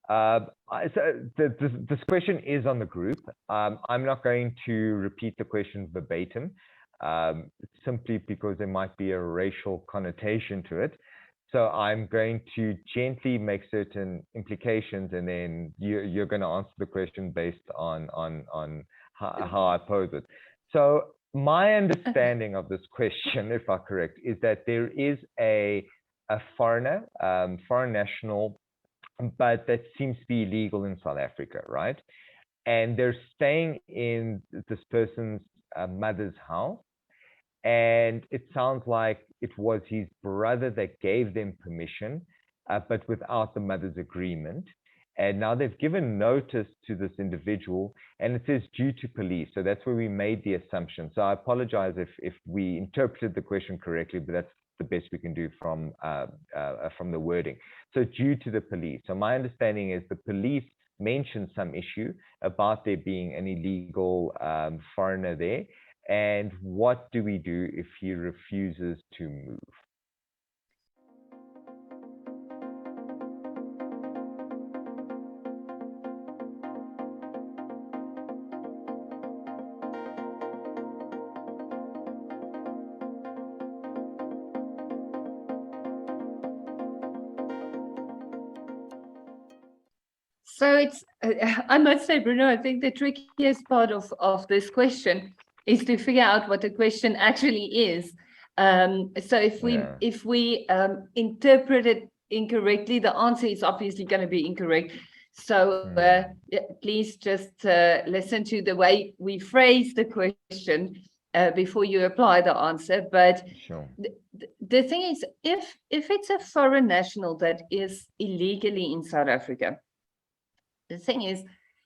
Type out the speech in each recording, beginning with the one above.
This question is on the group. I'm not going to repeat the question verbatim, simply because there might be a racial connotation to it. So I'm going to gently make certain implications, and then you're going to answer the question based on how I pose it. So my understanding of this question, if I'm correct, is that there is a foreigner, foreign national, but that seems to be illegal in South Africa, right? And they're staying in this person's mother's house. And it sounds like it was his brother that gave them permission, but without the mother's agreement. And now they've given notice to this individual, and it says due to police. So that's where we made the assumption. So I apologize if we interpreted the question correctly, but that's the best we can do from the wording. So due to the police. So my understanding is the police mentioned some issue about there being an illegal foreigner there. And what do we do if he refuses to move? So it's, I must say, Bruno, I think the trickiest part of this question is to figure out what the question actually is. So if we interpret it incorrectly, the answer is obviously going to be incorrect. So please just listen to the way we phrase the question before you apply the answer. But sure. The thing is, if it's a foreign national that is illegally in South Africa, the thing is,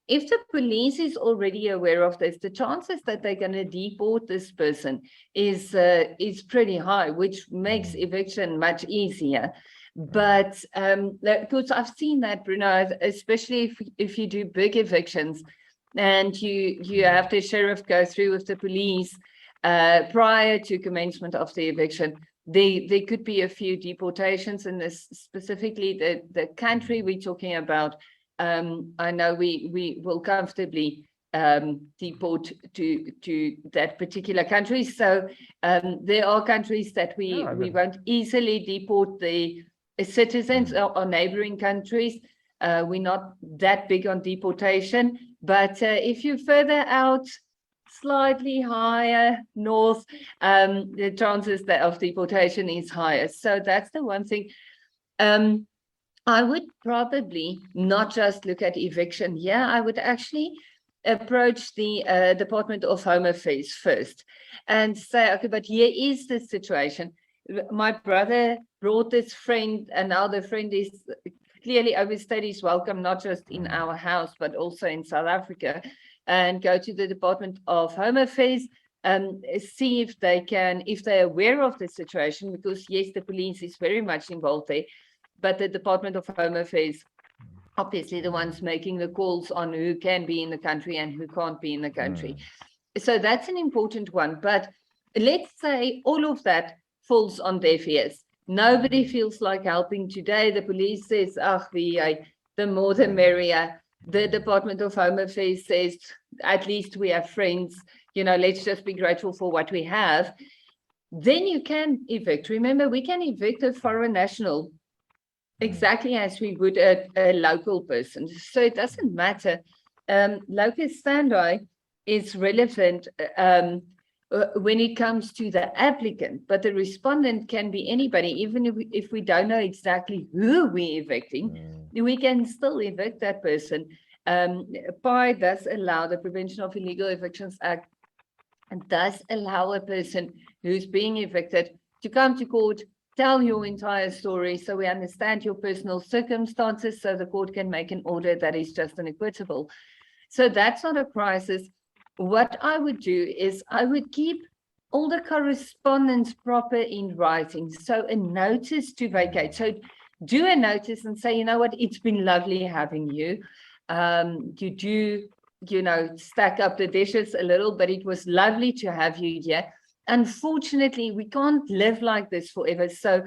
if the police is already aware of this, the chances that they're going to deport this person is pretty high, which makes eviction much easier. But because I've seen that, Bruno, especially if you do big evictions and you have the sheriff go through with the police prior to commencement of the eviction, there could be a few deportations, and this specifically the country we're talking about. I know we will comfortably deport to that particular country. So there are countries that we won't easily deport the citizens or neighboring countries. We're not that big on deportation, but if you're further out, slightly higher north, the chances of deportation is higher. So that's the one thing. I would probably not just look at eviction here. I would actually approach the Department of Home Affairs first and say, okay, but here is the situation. My brother brought this friend, and now the friend is clearly overstayed his welcome, not just in our house, but also in South Africa, and go to the Department of Home Affairs and see if they're aware of the situation, because yes, the police is very much involved there. But the Department of Home Affairs, obviously the ones making the calls on who can be in the country and who can't be in the country. So that's an important one. But let's say all of that falls on deaf ears. Nobody feels like helping today. The police says, the more the merrier. The Department of Home Affairs says, at least we have friends. Let's just be grateful for what we have. Then you can evict. Remember, we can evict a foreign national exactly as we would a local person. So it doesn't matter. Locus standi is relevant when it comes to the applicant, but the respondent can be anybody. Even if we don't know exactly who we're evicting, we can still evict that person. PI does allow, the Prevention of Illegal Evictions Act, and does allow a person who's being evicted to come to court, tell your entire story so we understand your personal circumstances, so the court can make an order that is just and equitable. So that's not a crisis. What I would do is I would keep all the correspondence proper in writing. So a notice to vacate. So do a notice and say, you know what, it's been lovely having you. You do, stack up the dishes a little, but it was lovely to have you here. Unfortunately, we can't live like this forever. So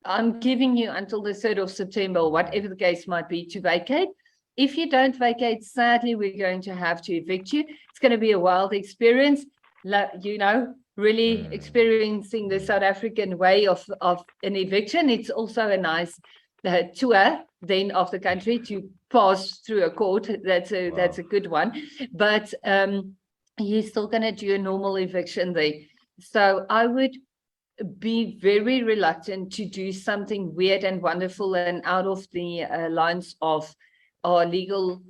I'm giving you until the 3rd of September, or whatever the case might be, to vacate. if you don't vacate, sadly, we're going to have to evict you. It's going to be a wild experience, you know, really experiencing the South African way of an eviction. It's also a nice tour then of the country to pass through a court. That's a good one. But you're still going to do a normal eviction there. So I would be very reluctant to do something weird and wonderful and out of the lines of our legal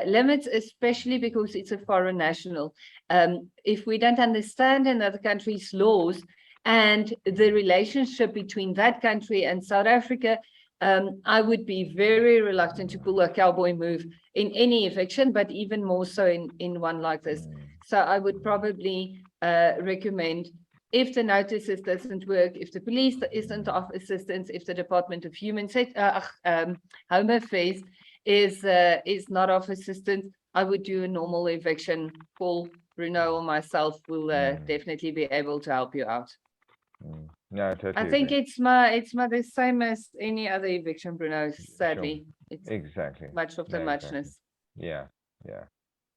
limits, especially because it's a foreign national. If we don't understand another country's laws and the relationship between that country and South Africa, I would be very reluctant to pull a cowboy move in any eviction, but even more so in one like this. So I would probably recommend, if the notices doesn't work, if the police isn't of assistance, if the Department of Home Affairs is not of assistance, I would do a normal eviction. Paul, Bruno, or myself will definitely be able to help you out. No, totally. I think it's the same as any other eviction, Bruno. Sadly, Sure. it's exactly much of the muchness. Exactly. Yeah.